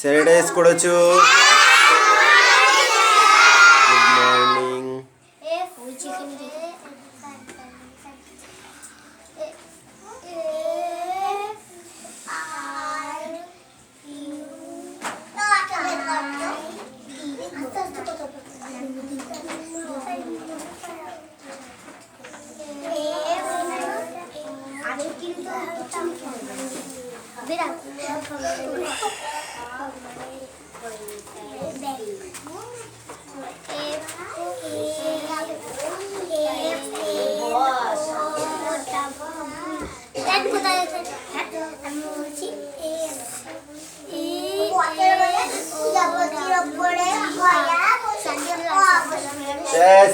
Sanitise করেছো? Good morning.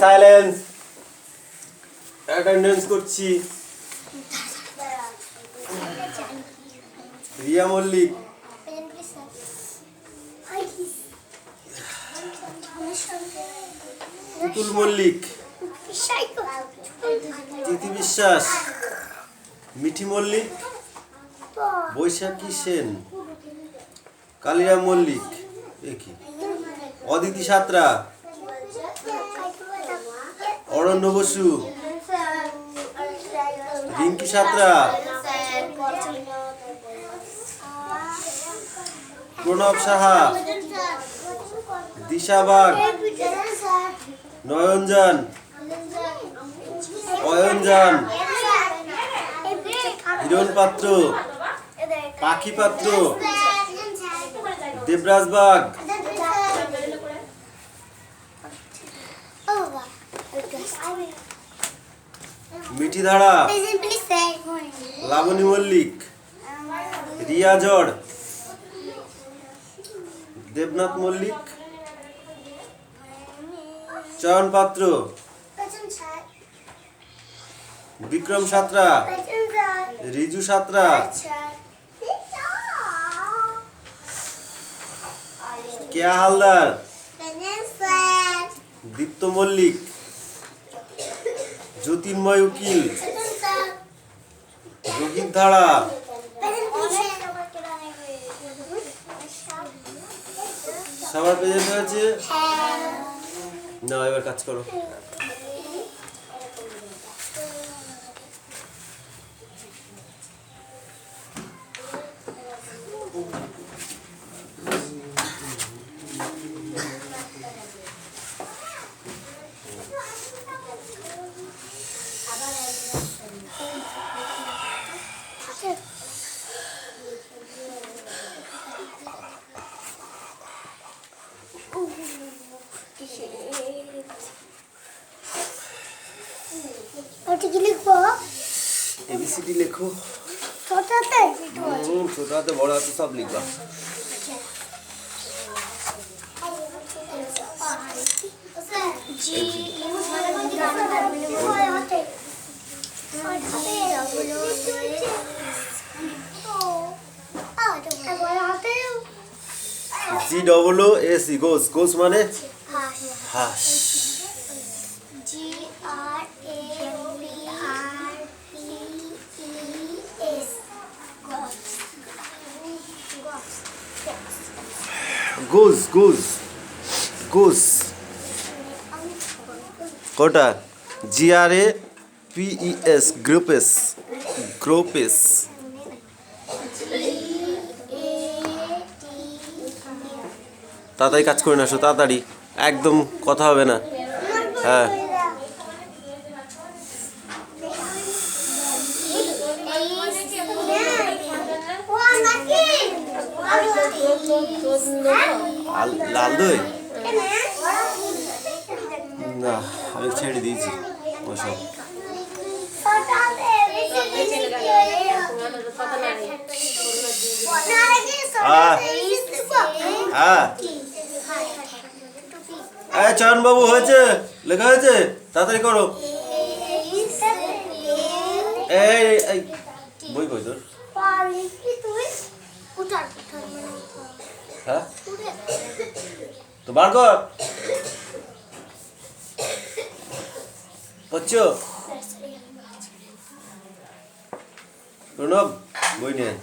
Silence, attendance করছি। রিয়া মল্লিক, পুতুল মল্লিক, তিথি বিশ্বাস, মিঠি মল্লিক, বৈশাখী সেন, কালিরাম মল্লিক, অদিতি সাঁতরা, অরণ্য বসু, রিঙ্কি সাঁতরা, প্রণব সাহা, দিশা বাগ, নয়নজান, অয়নজান, হিরণ পাত্র, পাখি পাত্র, দেবরাজ বাগ, মিঠি ধারা, লাবণী মল্লিক, রিয়া জড়, দেবনাথ মল্লিক, চয়ন পাত্র, বিক্রম সাঁতরা, রিজু সাঁতরা, কেয়া হালদার, দীপ্ত মল্লিক, জ্যোতির্ময় উকিল, রোহিত ধারা, সবার প্রেজেন্ট হয়েছে না? এবার কাজ করো। एबीसीडी लिखो। छोटा हाथे बड़ा हाथे सब लिखवा। GOOS गोस माने हाश। गोस कोटा GRAPES ग्रुपेस তাড়াতাড়ি কাজ করে না, আসো তাড়াতাড়ি, একদম কথা হবে না। হ্যাঁ লাল দই না, আমি ছেড়ে দিয়েছি ওসব। চয়ন বাবু হয়েছে, লেখা হয়েছে, তাড়াতাড়ি করো। এই বই কই তোর? হ্যাঁ তো বার কর। করছো প্রণব বই নিয়ে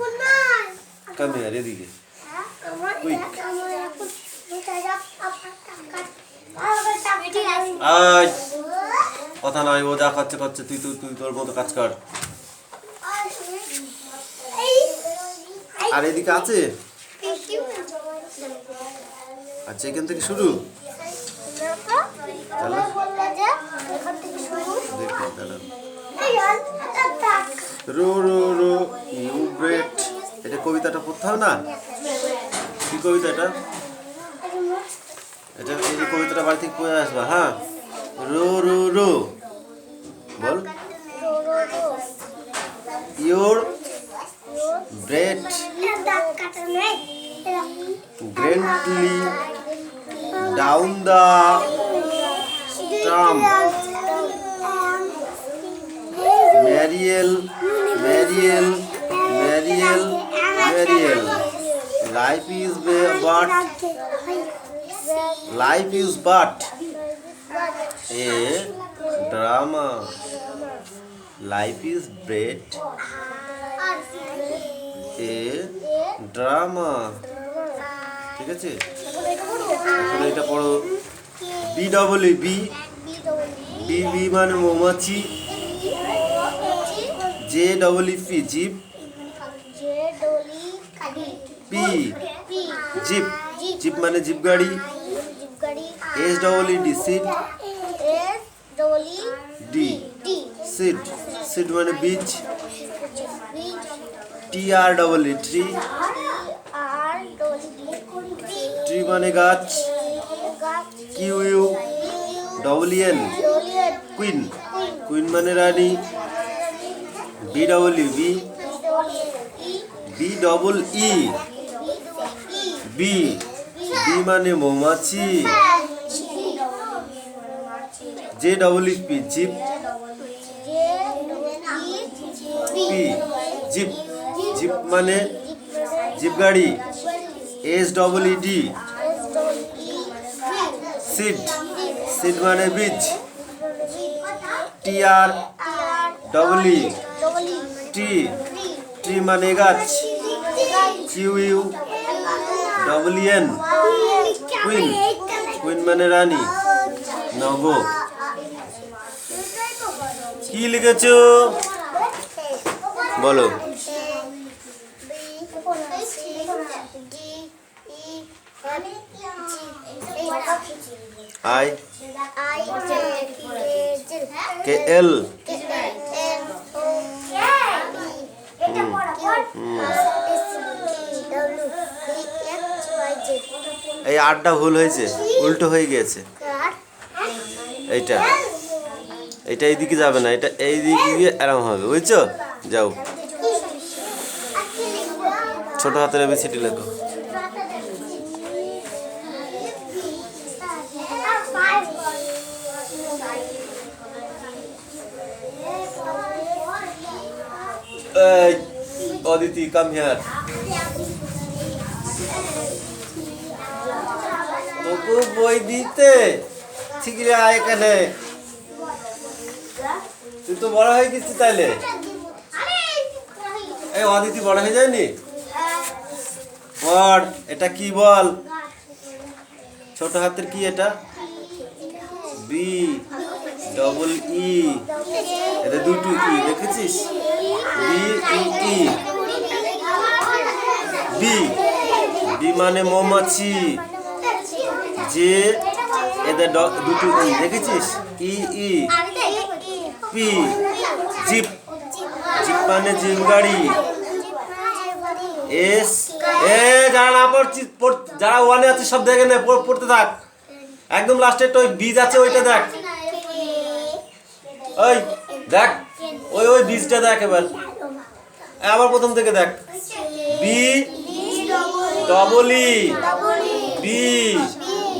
কামে আর এদিকে কুইক। আয় কথা নয়, ও যা করছে করছে, তুই তুই তুই তোর মতো কাজ কর। আর এদিকে আছে, আচ্ছা এখান থেকে শুরু। চলো দেখো দাঁড়ান। Row row row you great, এটা কবিতাটা পড়তে হবে না? কি কবিতা এটা? এটা এই যে কবিতাটা বাড়ি থেকে পড়ে আসবা। হ্যাঁ, রো রো রো বল। Your bread gently down the stream, merrily merrily merrily merrily, life is but life is but a drama, life is but a drama। ঠিক আছে, এখন এটা পড়ো। B double E bee, bee bee মানে মৌমাছি। J double E P jeep, P jeep, jeep মানে jeep গাড়ি। S double E D seed, D seed, seed মানে বীজ। টি আর ডবল ই ট্রি, ট্রি মানে গাছ। Q U double N queen, queen মানে রানী। B double E bee, B double E bee, bee মানে মৌমাছি। J double E P jeep, P jeep, jeep মানে jeep গাড়ি। S double E D seed, seed মানে বীজ। টি আর double ই টি, tree মানে গাছ। Q U double N queen, queen মানে রানী। নব কি লিখেছো বলো? আই কে এল, এই আটটা ভুল হয়েছে, উল্টো হয়ে গিয়েছে। এইটা এইটা এইদিকে যাবে না, এটা এইদিকে গিয়ে আরাম হবে, বুঝছো? যাও, ছোট হাতের এবিসিডি লেখো। অদিতি কাম হিয়ার, তোকে বই দিতে ঠিক রে, আয় এখানে। তুই তো বড় হয়ে গেছিস তাইলে। এই অদিতি বড় হয়ে যায়নি? পড়, এটা কি বল? ছোট হাতের কি এটা? বি ডবল ই, এটা দুটো ই দেখেছিস? বি ই ই, বি, বি মানে মৌমাছি। যে এদের দুটো ই দেখেছিস? ই ই, পি জিপ, জিপ মানে জিপ গাড়ি। এস, এ যারা না পড়ছিস, যারা ওয়ানে আছে সব দেখে নে, পড়তে থাক। একদম লাস্টে ওই বীজ আছে, ওইটা দেখ। ওই দেখ, ওই ওই বীজটা দেখ। এবার আবার প্রথম থেকে দেখ। B double E bee,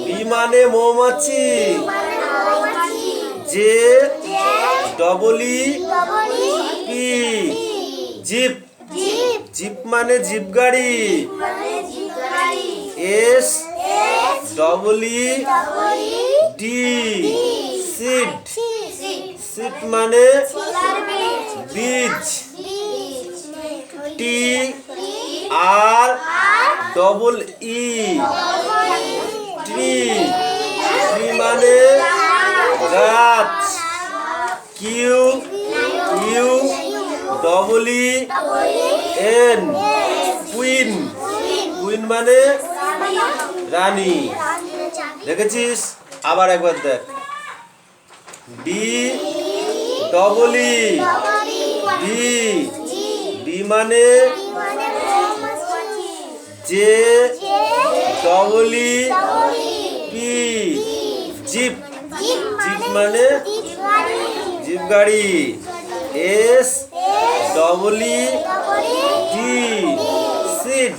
bee মানে মৌমাছি। J double E P jeep, jeep মানে জিপ গাড়ি। S double E D seed, seed মানে বীজ। টি আর ডবল ই ট্রি, ট্রি মানে গাছ। Q U double E N queen, queen মানে রানী। দেখেছিস? আবার একবার দেখ। D double E D, D মানে J double E P jeep, jeep মানে জিপ গাড়ি। S double E D seed,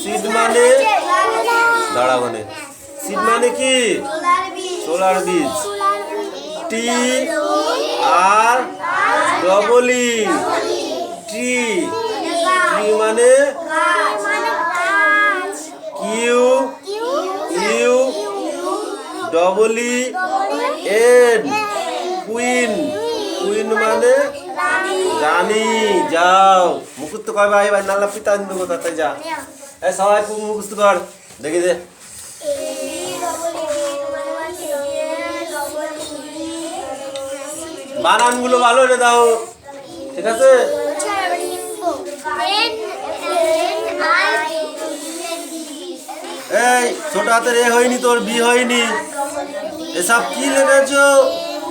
seed মানে দাঁড়া মানে সিড মানে কি? সোলার বীজ। টি আর ডবল ই ট্রি, ট্রি মানে Q U double E N queen, queen মানে রানী। যাও মুখস্থ কর ভাই, ভাই নাল্লা পিতা দেবো তাতে যা। এই সবাই মুখস্থ কর দেখি দে। বানানগুলো ভালো রে দাও, ঠিক আছে? এই ছোট হাতের এ হয়নি, তোর বি হয়নি। এসব কি লেখেছো?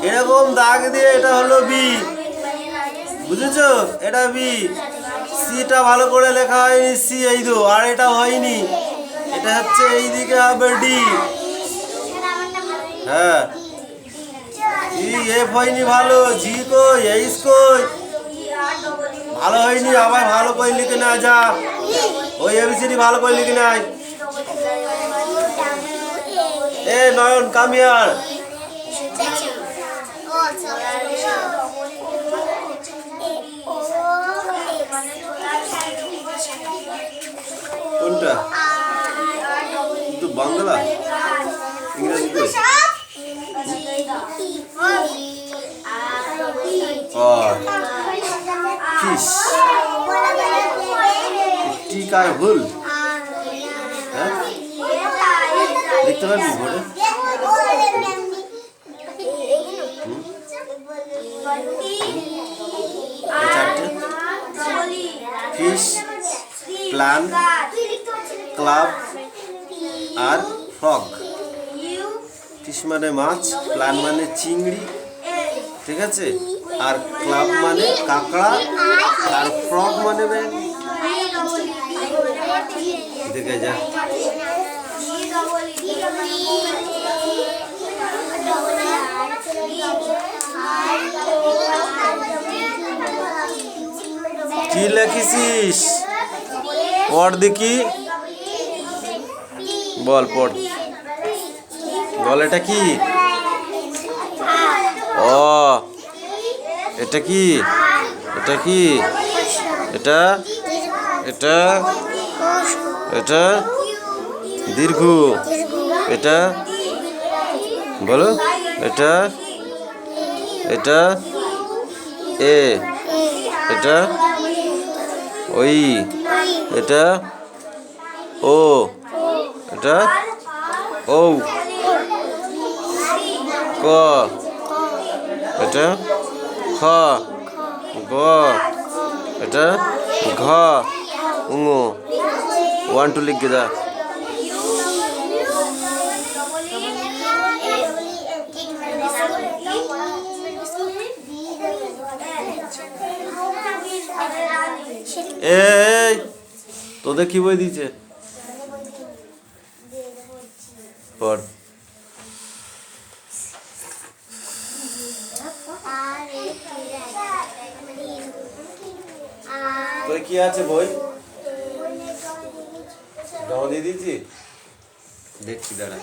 এরকম দাগ দিয়ে এটা হলো বি, বুঝেছো? এটা বি। সিটা ভালো করে লেখা হয়নি, সি এই দো, আর এটা হয়নি, এটা হচ্ছে এইদিকে হবে ডি। হ্যাঁ, ই এফ হয়নি ভালো, জি কই, এইচ কই, ভালো হয়নি। আবার ভালো করে লিখে না যা, ওই এবিসিডি ভালো করে লিখে নাই। এ নয়ন কাম হিয়ার। কোনটা? কিন্তু বাংলা ইংরেজি কই? ফিশ, টিকার ভুল। হ্যাঁ লিখতে পারবি বোর্ডে? চারটে ফিশ, প্ল্যান, ক্লাব আর ফ্রগ। ফিশ মানে মাছ, প্ল্যান মানে চিংড়ি, ঠিক আছে? আর ক্লাব মানে কাঁকড়া, আর ফ্রগ মানে ব্যাঙ। দেখে যা। কি লেখিস? পড় দেখি, বল পড়, বল এটা কি? ও এটা কি? এটা কি? এটা এটা এটা দীর্ঘ, এটা বলো, এটা এটা এ, এটা ওই, এটা ও, এটা ও, ক, এটা খ, গ, এটা ঘ, ঙ। 1 2 লিখ দা। এই তোদের কি বই দিয়েছে? পড়। তোর কি আছে বই? জমা দিয়ে দিয়েছি, দেখছি দাঁড়া।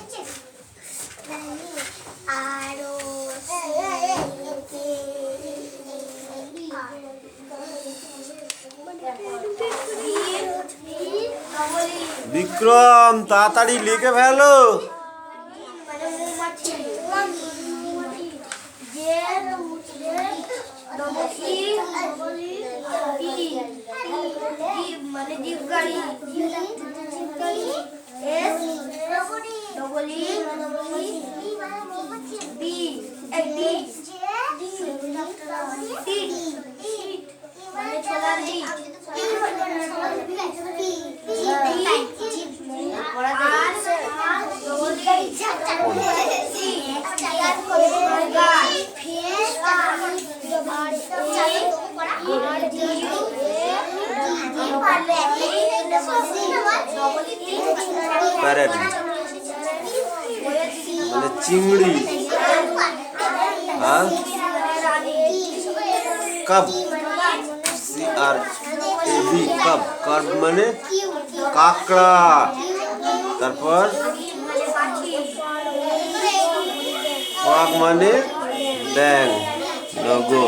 বিক্রম তাড়াতাড়ি লিখে ফেলো। মানে জিপ গাড়ি S double E D D মানে ছোলার ডি প্যারেট মানে চিংড়ি আর কাপ CRAB কাপ কার্ব মানে কাঁকড়া তারপর ফ্রগ মানে ব্যাং লগো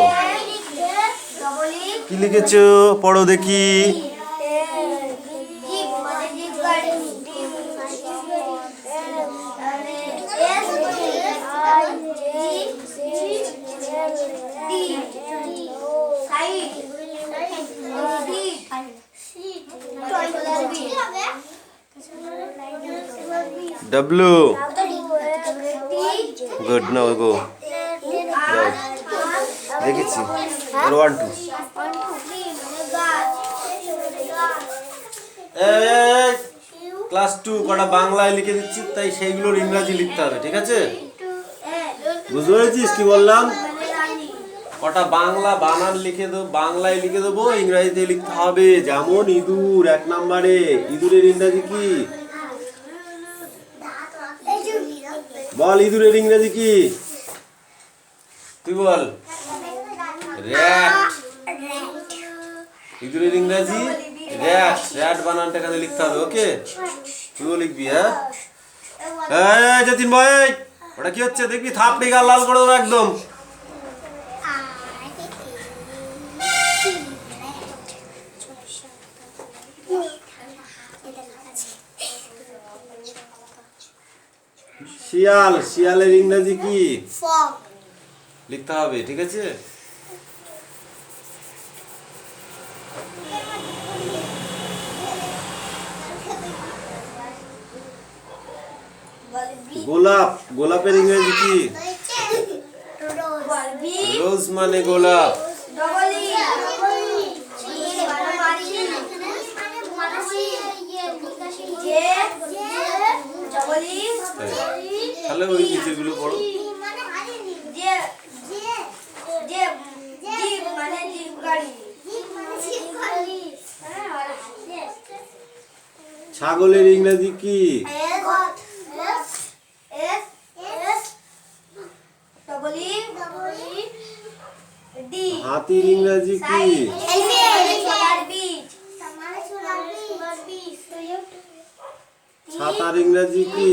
কি লিখেছো পড়ো দেখি W good now go right দেখেছি আর 1 2 ক্লাস 2 কটা বাংলায় লিখে দিচ্ছি তাই সেইগুলোর ইংরেজি লিখতে হবে ঠিক আছে বুঝতে পেরেছিস কি বললাম কটা বাংলা বানান লিখে দেবো বাংলায় লিখে দেবো ইংরেজিতে লিখতে হবে যেমন ইঁদুর 1 নম্বরে ইঁদুরের ইংরেজি কি বল ইঁদুরের ইংরেজি কি তুই বল র‍্যাট ইঁদুরের ইংরেজি র‍্যাট র‍্যাট বানানটা এখানে লিখতে হবে ওকে তুইও লিখবি হ্যাঁ এই যতীন ভাই ওটা কি হচ্ছে দেখবি থাপড়ি গাল লাল করে দেবো একদম শিয়াল শিয়ালের ইংরেজি কি ফগ লিখতে হবে ঠিক আছে গোলাপ গোলাপের ইংরেজি কি রোজ মানে গোলাপ তাহলে ওই নিচেগুলো পড়ো ছাগলের ইংরেজি কি হাতির ইংরেজি কি ছাতার ইংরেজি কি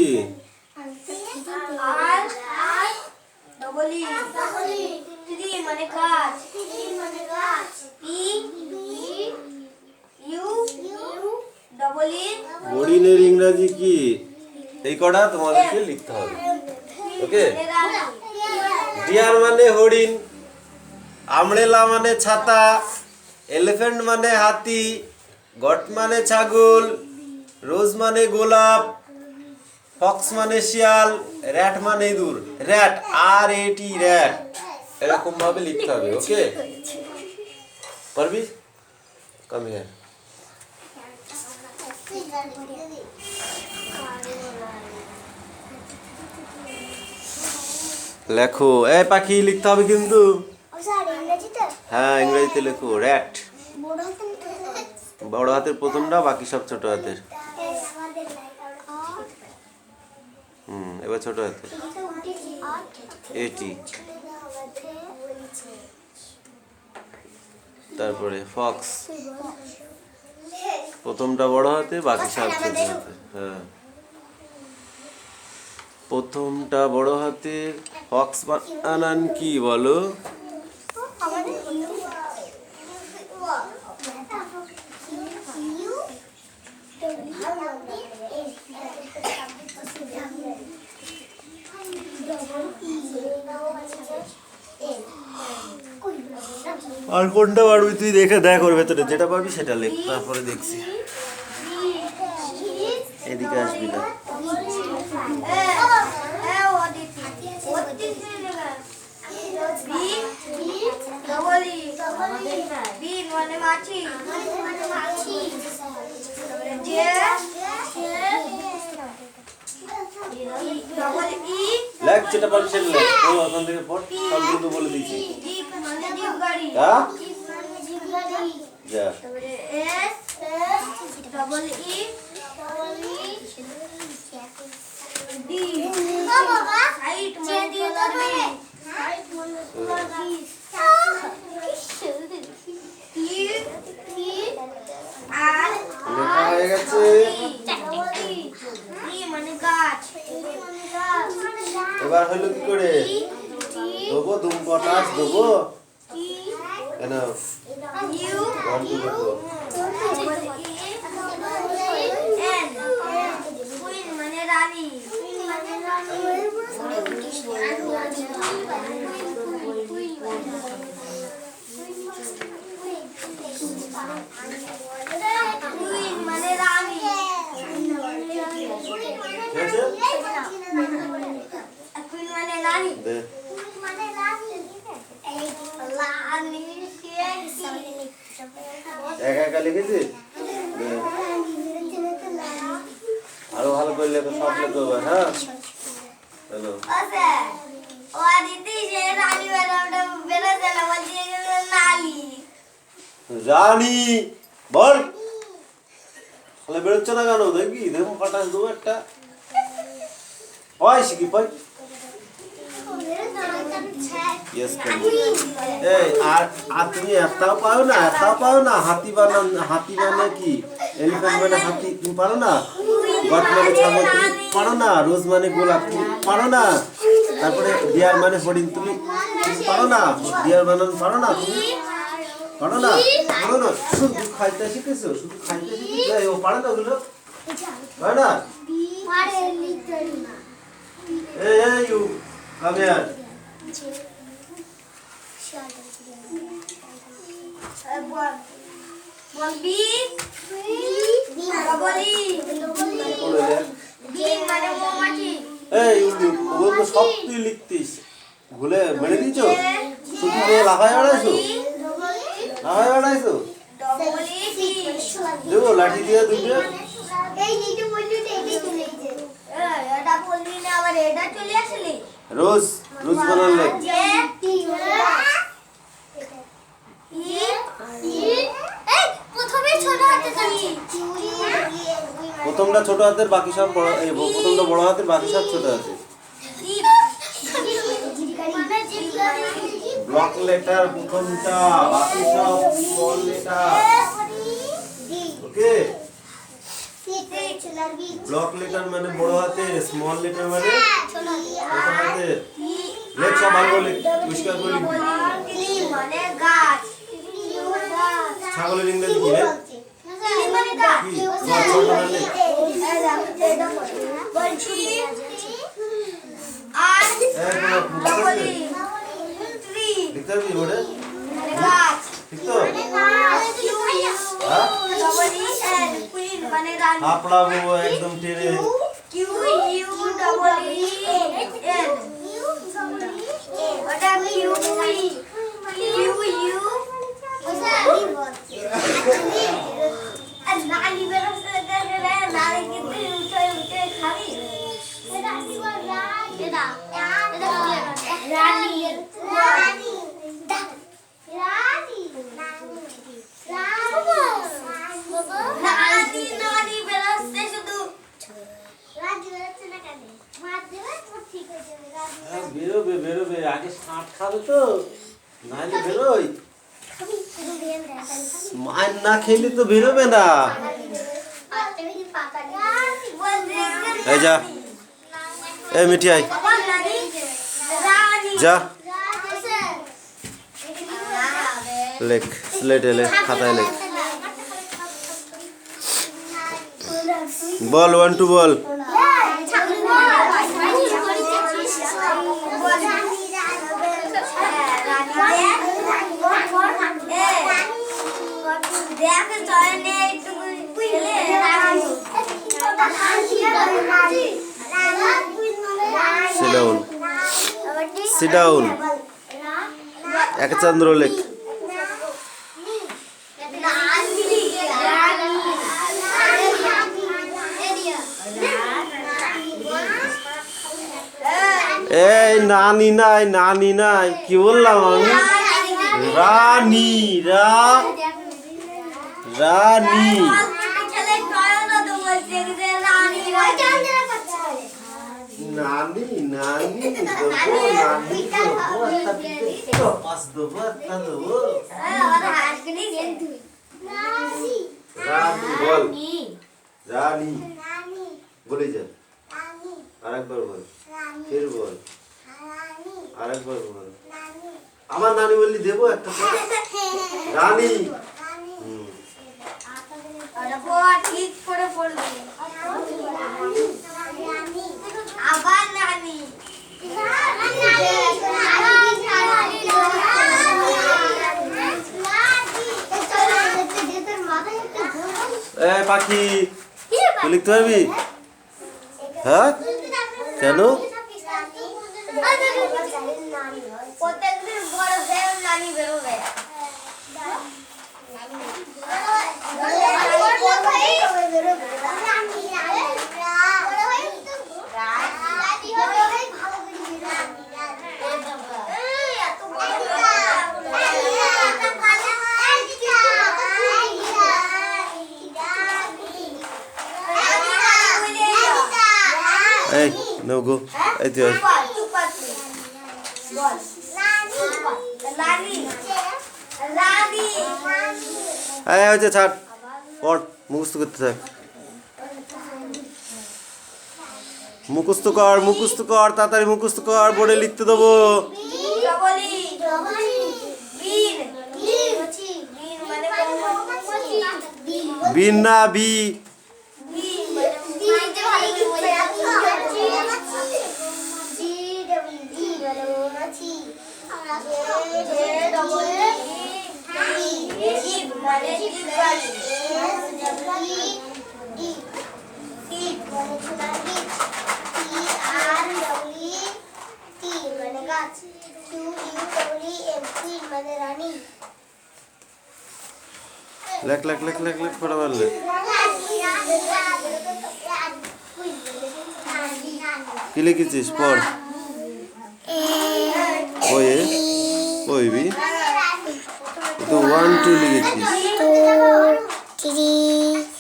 হরিণের ইংরেজি কি এই কটা তোমাদেরকে লিখতে হবে ওকে ডিয়ার মানে হরিণ আমড়েলা মানে ছাতা এলিফ্যান্ট মানে হাতি গট মানে ছাগল রোজ মানে গোলাপ ফক্স মানে শিয়াল র‍্যাট মানে ইঁদুর র‍্যাট RAT র‍্যাট এরকম ভাবে লিখতে হবে ওকে পারবি কাম হিয়ার লেখো এ পাখি লিখতে হবে কিন্তু হ্যাঁ ইংরেজিতে লেখো র‍্যাট বড় হাতের প্রথমটা বাকি সব ছোট হাতের এবার ছোট হাতের AT তারপরে ফক্স প্রথমটা বড় হাতে বাকি সব ছোট হাতে হ্যাঁ প্রথমটা বড় হাতের ফক্স বানান কি বলো আর কোনটা পারবি তুই দেখে দেখ ওর ভেতরে যেটা পারবি সেটা লেখ তারপরে দেখছি এদিকে আসবি না লেখ যেটা পারবি সেটা লেখ ও ওখান থেকে পড় সবগুলো তো বলে দিয়েছি হ্যাঁ যা লেখা হয়ে গেছে এবার হলো কি করে দেবো দুম পটাশ দেবো কেন বন্ধু দেখো দে একা একা লিখেছিস দে। আরো ভালো করে লেখো সব লেখো হ্যাঁ হ্যালো রানী বল তাহলে বেরোচ্ছে না কেন দেখবি দেখো পটাশ দেবো একটা হয় শিখি পাই এই আর তুমি একটাও পাও না হাতি মানে কি এলিফ্যান্ট মানে হাতি তুমি পারো না গট মানে ছাগল তুমি পারো না রোজ মানে গোলাপ তুমি পারো না তারপরে ডিয়ার মানে হরিণ তুমি পারো না ডিয়ার বানান পারো না তুমি পারো না শুধু খাইতে শিখেছো ও পারো না ওগুলো পারো না এই ইউ কাম হিয়ার সব তুই লিখতিস ভুলে মেরে দিয়েছো শুধু লাফায় বেড়াইছো দেবো লাঠি দিয়ে দুটো রোজ বানান লেখ প্রথমটা ছোট হাতের বাকি সব বড় প্রথমটা বড় হাতের বাকি সব ছোট হাতের ব্লক লেটার প্রথমটা বাকি সব small letter okay block letter মানে বড় হাতের স্মল লেটার মানে ছোট হাতের লেখ সব ভালো লেখ পরিষ্কার করে লিখবি ছাগলের ইংরেজি কি রে লিখতে পারবি বোর্ডে ঠিক তো হাপড়াবো একদম টেনে বেরোবে আগে শাঁট খাবে তো নাহলে বেরোই মায়ের না খেলে তো বেরোবে না এই যা এই মিঠিয়াই যা লেখ স্লেটে লেখ খাতায় লেখ বল 1 2 বল ডাউন একচন্দ্র লেখ এই নানি নাই কি বললাম আমি রানী রানী নানি পাস দেবো একটা দেবো রানী বল রানী বলে যা আরেকবার বল ফের বল আরেকবার বল আমার নানি বললি দেবো একটা রানী ঠিক করে পড়বে আবার নানি পাখি তুই লিখতে পারবি হ্যাঁ কেন প্রত্যেকদিন বড় নানি বেরোবে এই নো গো এই তুই এই হচ্ছে ছাড় পড় মুখস্থ করতে থাক মুখস্থ কর তাড়াতাড়ি মুখস্থ কর বোর্ডে লিখতে দেবো বিন না বি লেখ ফটাফট লেখ কি লিখেছিস পড় ওই বি তো 1 2 লিখেছিস 2 3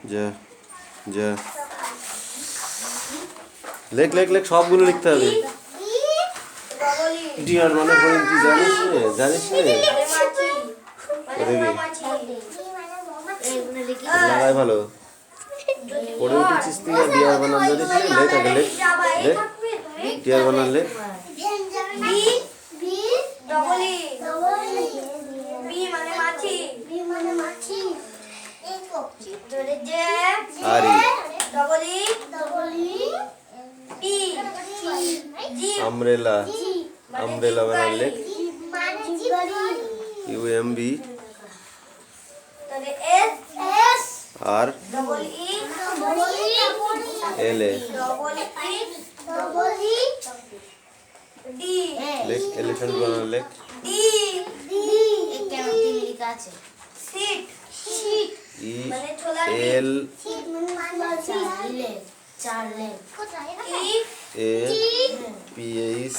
4 যা লেখ সবগুলো লিখতে হবে ডিয়ার মানে বলেন তুই জানিস লাগাই ভালো পড়ে উঠেছিস তুই ডিয়ার বানান জানিস লেখ ডিয়ার বানান লেখ আরি আমব্রেলা বানান লেখ UMB আর LA লেখ এলিফ্যান্ট বানান লেখ ELAPS